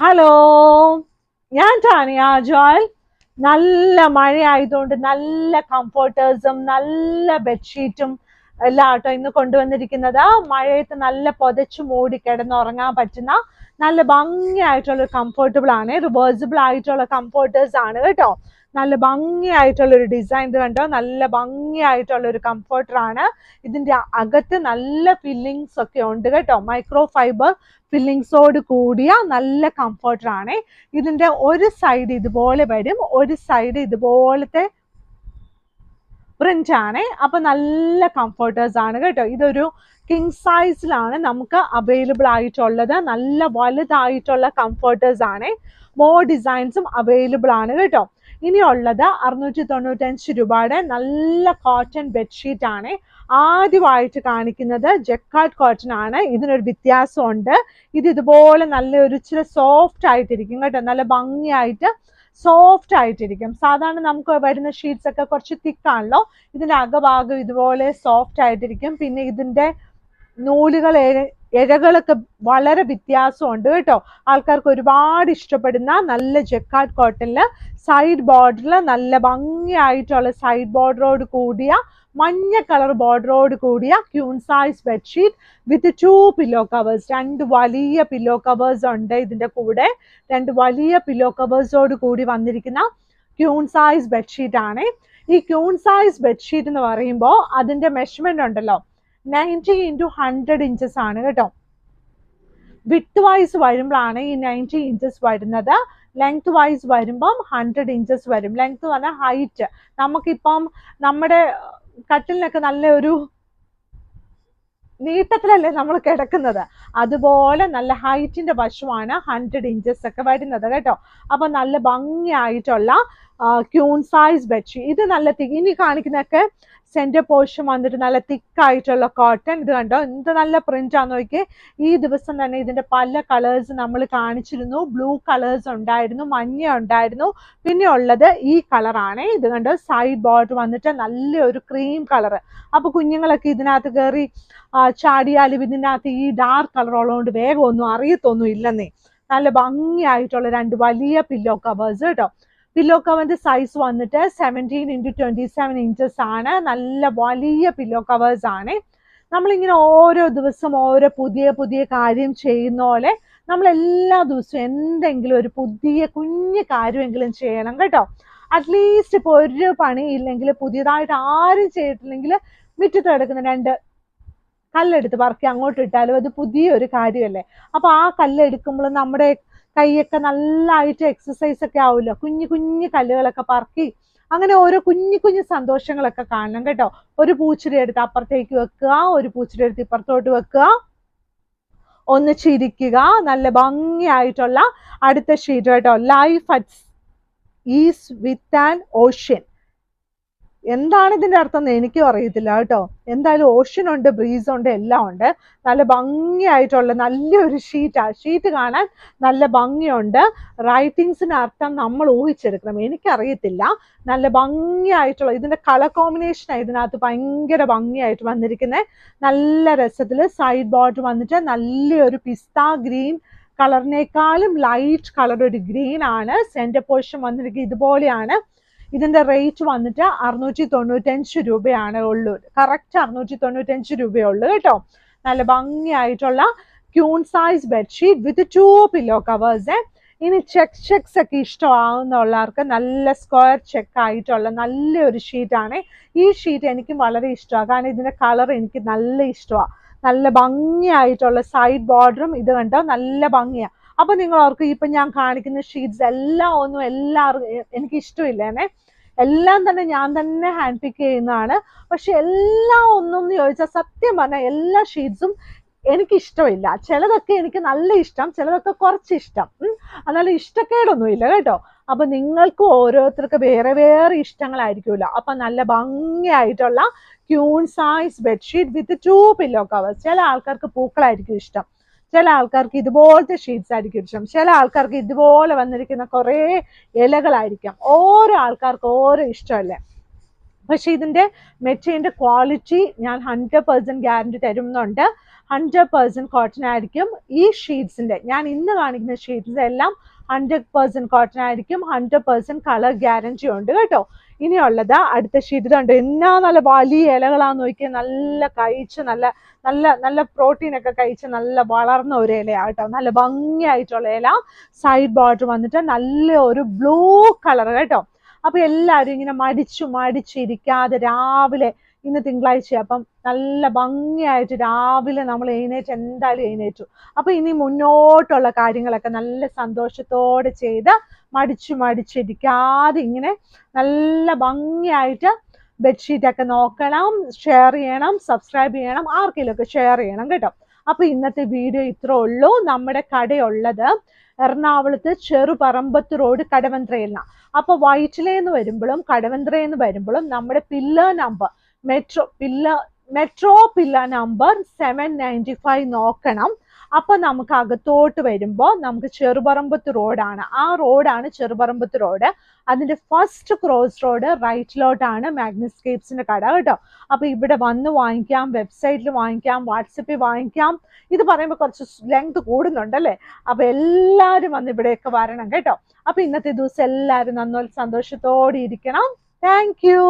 Hello, ഞാൻ Tanya Joel. നല്ല മഴയായതുകൊണ്ട് നല്ല കംഫർട്ടേഴ്സും നല്ല ബെഡ്ഷീറ്റും എല്ലാം ആട്ടോ ഇന്ന് കൊണ്ടുവന്നിരിക്കുന്നത്. മഴയത്ത് നല്ല പൊതച്ചു മൂടി കിടന്നുറങ്ങാൻ പറ്റുന്ന നല്ല ഭംഗിയായിട്ടുള്ള കംഫർട്ടബിൾ ആണ്, റിവേഴ്സിബിൾ ആയിട്ടുള്ള കംഫർട്ടേഴ്സ് ആണ് കേട്ടോ. നല്ല ഭംഗിയായിട്ടുള്ള ഒരു ഡിസൈൻ കണ്ടോ, നല്ല ഭംഗിയായിട്ടുള്ള ഒരു കംഫർട്ടർ ആണ്. ഇതിന്റെ അകത്ത് നല്ല ഫില്ലിങ്സ് ഒക്കെ ഉണ്ട് കേട്ടോ, മൈക്രോ ഫൈബർ ഫില്ലിങ്സോട് കൂടിയ നല്ല കംഫർട്ടർ ആണ്. ഇതിന്റെ ഒരു സൈഡ് ഇതുപോലെ വരും, ഒരു സൈഡ് ഇതുപോലത്തെ പ്രിന്റ് ആണ്. അപ്പൊ നല്ല കംഫർട്ടേഴ്സ് ആണ് കേട്ടോ. ഇതൊരു കിങ് സൈസിലാണ് നമുക്ക് അവൈലബിൾ ആയിട്ടുള്ളത്. നല്ല വലുതായിട്ടുള്ള കംഫർട്ടേഴ്സ് ആണ്. മോർ ഡിസൈൻസും അവൈലബിൾ ആണ് കേട്ടോ. ഇനിയുള്ളത് 695 രൂപയുടെ നല്ല കോട്ടൺ ബെഡ്ഷീറ്റ് ആണ്. ആദ്യമായിട്ട് കാണിക്കുന്നത് ജക്കാർഡ് കോട്ടൺ ആണ്. ഇതിനൊരു വ്യത്യാസമുണ്ട്. ഇത് ഇതുപോലെ നല്ലൊരു ഇച്ചിരി സോഫ്റ്റ് ആയിട്ടിരിക്കും കേട്ടോ, നല്ല ഭംഗിയായിട്ട് സോഫ്റ്റ് ആയിട്ടിരിക്കും. സാധാരണ നമുക്ക് വരുന്ന ഷീറ്റ്സ് ഒക്കെ കുറച്ച് തിക്കാണല്ലോ, ഇതിന്റെ അകഭാഗം ഇതുപോലെ സോഫ്റ്റ് ആയിട്ടിരിക്കും. പിന്നെ ഇതിന്റെ നൂലുകൾ ഇഴകളൊക്കെ വളരെ വ്യത്യാസമുണ്ട് കേട്ടോ. ആൾക്കാർക്ക് ഒരുപാട് ഇഷ്ടപ്പെടുന്ന നല്ല ജക്കാർഡ് കോട്ടണില് സൈഡ് ബോർഡറിൽ നല്ല ഭംഗിയായിട്ടുള്ള സൈഡ് ബോർഡറോട് കൂടിയ മഞ്ഞ കളർ ബോർഡറോട് കൂടിയ queen size bedsheet with 2 pillow covers. 2 വലിയ പില്ലോ കവേഴ്സ് ഉണ്ട് ഇതിന്റെ കൂടെ. 2 വലിയ പില്ലോ കവേഴ്സോട് കൂടി വന്നിരിക്കുന്ന ക്യൂൺ സൈസ് ബെഡ്ഷീറ്റ് ആണ്. ഈ ക്യൂൺ സൈസ് ബെഡ്ഷീറ്റ് എന്ന് പറയുമ്പോൾ അതിന്റെ മെഷർമെന്റ് ഉണ്ടല്ലോ, 90 × 100 ഇഞ്ചസ് ആണ് കേട്ടോ. വിത്ത് വൈസ് വരുമ്പോഴാണ് ഈ 90 ഇഞ്ചസ് വരുന്നത്. ലെങ്ത് വൈസ് വരുമ്പം 100 ഇഞ്ചസ് വരും. ലെങ്ത് എന്ന് പറഞ്ഞാൽ ഹൈറ്റ്. നമുക്കിപ്പം നമ്മുടെ കട്ടിലിനൊക്കെ നല്ല ഒരു നീട്ടത്തിലല്ലേ നമ്മൾ കിടക്കുന്നത്, അതുപോലെ നല്ല ഹൈറ്റിന്റെ വശമാണ് 100 ഇഞ്ചസ് ഒക്കെ വരുന്നത് കേട്ടോ. അപ്പൊ നല്ല ഭംഗിയായിട്ടുള്ള ക്യൂൺ സൈസ് ബെഡ്ഷീറ്റ്. ഇത് നല്ല ഇനി കാണിക്കുന്നതൊക്കെ സെന്റർ പോർഷൻ വന്നിട്ട് നല്ല തിക്കായിട്ടുള്ള കോട്ടൺ. ഇത് കണ്ടോ, എന്ത് നല്ല പ്രിന്റ് ആണെന്ന് നോക്കി. ഈ ദിവസം തന്നെ ഇതിന്റെ പല കളേഴ്സ് നമ്മൾ കാണിച്ചിരുന്നു. ബ്ലൂ കളേഴ്സ് ഉണ്ടായിരുന്നു, മഞ്ഞ ഉണ്ടായിരുന്നു, പിന്നെ ഉള്ളത് ഈ കളറാണ്. ഇത് കണ്ടോ, സൈഡ് ബോർഡർ വന്നിട്ട് നല്ലൊരു ക്രീം കളർ. അപ്പൊ കുഞ്ഞുങ്ങളൊക്കെ ഇതിനകത്ത് കയറി ചാടിയാലും ഇതിനകത്ത് ഈ ഡാർക്ക് കളർ ഉള്ളതുകൊണ്ട് വേഗം ഒന്നും അറിയത്തൊന്നും ഇല്ലെന്നേ. നല്ല ഭംഗിയായിട്ടുള്ള 2 വലിയ പില്ലോ കവേഴ്സ് കേട്ടോ. പില്ലോ കവറിന്റെ സൈസ് വന്നിട്ട് 17 × 27 ഇഞ്ചസ് ആണ്. നല്ല വലിയ പില്ലോ കവേഴ്സ് ആണ്. നമ്മളിങ്ങനെ ഓരോ ദിവസം ഓരോ പുതിയ പുതിയ കാര്യം ചെയ്യുന്ന പോലെ നമ്മൾ എല്ലാ ദിവസവും എന്തെങ്കിലും ഒരു പുതിയ കുഞ്ഞു കാര്യമെങ്കിലും ചെയ്യണം കേട്ടോ. അറ്റ്ലീസ്റ്റ് ഇപ്പോൾ ഒരു പണിയില്ലെങ്കിൽ, പുതിയതായിട്ട് ആരും ചെയ്തിട്ടില്ലെങ്കിൽ മുറ്റത്ത് കിടക്കുന്ന 2 കല്ലെടുത്ത് പറക്കി അങ്ങോട്ട് ഇട്ടാലും അത് പുതിയൊരു കാര്യമല്ലേ. അപ്പൊ ആ കല്ലെടുക്കുമ്പോൾ നമ്മുടെ കൈയൊക്കെ നല്ലതായിട്ട് എക്സസൈസ് ഒക്കെ ആവുമല്ലോ. കുഞ്ഞു കുഞ്ഞു കല്ലുകളൊക്കെ പറക്കി അങ്ങനെ ഓരോ കുഞ്ഞു കുഞ്ഞു സന്തോഷങ്ങളൊക്കെ കാണണം കേട്ടോ. ഒരു പൂച്ചെടി എടുത്ത് അപ്പുറത്തേക്ക് വെക്കുക, ഒരു പൂച്ചെടി എടുത്ത് ഇപ്പുറത്തോട്ട് വെക്കുക, ഒന്ന് ചിരിക്കുക. നല്ല ഭംഗിയായിട്ടുള്ള അടുത്ത ഷീറ്റ് കേട്ടോ. Life at is with an ocean. എന്താണ് ഇതിന്റെ അർത്ഥം എന്ന് എനിക്കും അറിയത്തില്ല കേട്ടോ. എന്തായാലും ഓഷ്യൻ ഉണ്ട്, ബ്രീസ് ഉണ്ട്, എല്ലാം ഉണ്ട്. നല്ല ഭംഗിയായിട്ടുള്ള നല്ലൊരു ഷീറ്റാണ്. ഷീറ്റ് കാണാൻ നല്ല ഭംഗിയുണ്ട്. റൈറ്റിങ്സിന് അർത്ഥം നമ്മൾ ഊഹിച്ചെടുക്കണം, എനിക്കറിയത്തില്ല. നല്ല ഭംഗിയായിട്ടുള്ള ഇതിന്റെ കളർ കോമ്പിനേഷനാണ് ഇതിനകത്ത് ഭയങ്കര ഭംഗിയായിട്ട് വന്നിരിക്കുന്നത്. നല്ല രസത്തിൽ സൈഡ് ബോർഡർ വന്നിട്ട് നല്ലൊരു പിസ്ത ഗ്രീൻ കളറിനേക്കാളും ലൈറ്റ് കളർ ഒരു ഗ്രീൻ ആണ്. സെന്റർ പോർഷൻ വന്നിരിക്കുന്നത് ഇതുപോലെയാണ്. ഇതിന്റെ റേറ്റ് വന്നിട്ട് 695 രൂപയാണ് ഉള്ളൂ. കറക്റ്റ് 695 രൂപയുള്ളൂ കേട്ടോ. നല്ല ഭംഗിയായിട്ടുള്ള queen size bedsheet with 2 pillow covers. ഇനി ചെക്സ് ഒക്കെ ഇഷ്ടമാവുന്നുള്ളവർക്ക് നല്ല സ്ക്വയർ ചെക്ക് ആയിട്ടുള്ള നല്ലൊരു ഷീറ്റാണ്. ഈ ഷീറ്റ് എനിക്ക് വളരെ ഇഷ്ടമാണ്, കാരണം ഇതിന്റെ കളർ എനിക്ക് നല്ല ഇഷ്ടമാണ്. നല്ല ഭംഗിയായിട്ടുള്ള സൈഡ് ബോർഡറും ഇത് കണ്ടോ, നല്ല ഭംഗിയാണ്. അപ്പൊ നിങ്ങൾ ഓർക്കും ഇപ്പൊ ഞാൻ കാണിക്കുന്ന ഷീറ്റ്സ് എല്ലാം ഒന്നും എല്ലാവർക്കും എനിക്ക് ഇഷ്ടമില്ലേനെ. എല്ലാം തന്നെ ഞാൻ തന്നെ ഹാൻഡ് പിക്ക് ചെയ്യുന്നതാണ്. പക്ഷെ എല്ലാം ഒന്നും ചോദിച്ചാൽ സത്യം പറഞ്ഞാൽ എല്ലാ ഷീറ്റ്സും എനിക്ക് ഇഷ്ടമില്ല. ചിലതൊക്കെ എനിക്ക് നല്ല ഇഷ്ടം, ചിലതൊക്കെ കുറച്ച് ഇഷ്ടം. എന്നാലും ഇഷ്ടക്കേടൊന്നും ഇല്ല കേട്ടോ. അപ്പൊ നിങ്ങൾക്ക് ഓരോരുത്തർക്ക് വേറെ വേറെ ഇഷ്ടങ്ങളായിരിക്കുമല്ലോ. അപ്പൊ നല്ല ഭംഗിയായിട്ടുള്ള queen size bedsheet with 2 pillow covers. ചില ആൾക്കാർക്ക് പൂക്കളായിരിക്കും ഇഷ്ടം, ചില ആൾക്കാർക്ക് ഇതുപോലത്തെ ഷീറ്റ്സ് ആയിരിക്കും ഇഷ്ടം, ചില ആൾക്കാർക്ക് ഇതുപോലെ വന്നിരിക്കുന്ന കുറേ ഇലകളായിരിക്കാം. ഓരോ ആൾക്കാർക്ക് ഓരോ ഇഷ്ടമല്ലേ. പക്ഷെ ഇതിന്റെ മെറ്റീരിയലിന്റെ ക്വാളിറ്റി ഞാൻ 100% ഗ്യാരണ്ടി തരുന്നുണ്ട്. 100% കോട്ടൺ ആയിരിക്കും. ഈ ഷീറ്റ്സിന്റെ ഞാൻ ഇന്ന് കാണിക്കുന്ന ഷീറ്റ്സ് എല്ലാം 100% കോട്ടൺ ആയിരിക്കും. 100% കളർ ഗ്യാരണ്ടി ഉണ്ട് കേട്ടോ. ഇനിയുള്ളത് അടുത്ത ഷീറ്റ് ഇതുണ്ട്. എന്നാ നല്ല വലിയ ഇലകളാന്ന് നോക്കിയാൽ, നല്ല കഴിച്ച് നല്ല നല്ല നല്ല പ്രോട്ടീൻ ഒക്കെ കഴിച്ച് നല്ല വളർന്ന ഒരു ഇലയാണ് കേട്ടോ. നല്ല ഭംഗിയായിട്ടുള്ള ഇല. സൈഡ് ബോർഡർ വന്നിട്ട് നല്ല ഒരു ബ്ലൂ കളർ കേട്ടോ. അപ്പൊ എല്ലാവരും ഇങ്ങനെ മടിച്ചിരിക്കാതെ രാവിലെ, ഇന്ന് തിങ്കളാഴ്ച, അപ്പം നല്ല ഭംഗിയായിട്ട് രാവിലെ നമ്മൾ എന്തായാലും എഴുന്നേറ്റു. അപ്പൊ ഇനി മുന്നോട്ടുള്ള കാര്യങ്ങളൊക്കെ നല്ല സന്തോഷത്തോടെ ചെയ്ത് മടിച്ചിരിക്കാതെ ഇങ്ങനെ നല്ല ഭംഗിയായിട്ട് ബെഡ്ഷീറ്റ് ഒക്കെ നോക്കണം. ഷെയർ ചെയ്യണം, സബ്സ്ക്രൈബ് ചെയ്യണം, ആർക്കെങ്കിലുമൊക്കെ ഷെയർ ചെയ്യണം കേട്ടോ. അപ്പൊ ഇന്നത്തെ വീഡിയോ ഇത്രേ ഉള്ളൂ. നമ്മുടെ കടയുള്ളത് എറണാകുളത്ത് ചെറുപറമ്പത്ത് റോഡ്, കടവന്ത്രയിലാണ്. അപ്പൊ വൈറ്റിലേന്ന് വരുമ്പോഴും കടവന്ത്രയെന്ന് വരുമ്പോഴും നമ്മുടെ pillar number, metro pillar number 795 നോക്കണം. അപ്പൊ നമുക്ക് അകത്തോട്ട് വരുമ്പോൾ നമുക്ക് ചെറുപറമ്പത്ത് റോഡാണ്. ആ റോഡാണ് ചെറുപറമ്പത്ത് റോഡ്. അതിന്റെ ഫസ്റ്റ് ക്രോസ് റോഡ് റൈറ്റിലോട്ടാണ് മാഗ്നസ്കേപ്സിന്റെ കട കേട്ടോ. അപ്പൊ ഇവിടെ വന്ന് വാങ്ങിക്കാം, വെബ്സൈറ്റിൽ വാങ്ങിക്കാം, വാട്സപ്പിൽ വാങ്ങിക്കാം. ഇത് പറയുമ്പോൾ കുറച്ച് ലെങ്ത് കൂടുന്നുണ്ടല്ലേ. അപ്പൊ എല്ലാവരും വന്ന് ഇവിടെയൊക്കെ വരണം കേട്ടോ. അപ്പൊ ഇന്നത്തെ ദിവസം എല്ലാവരും നന്നോലെ സന്തോഷത്തോടെ ഇരിക്കണം. Thank you.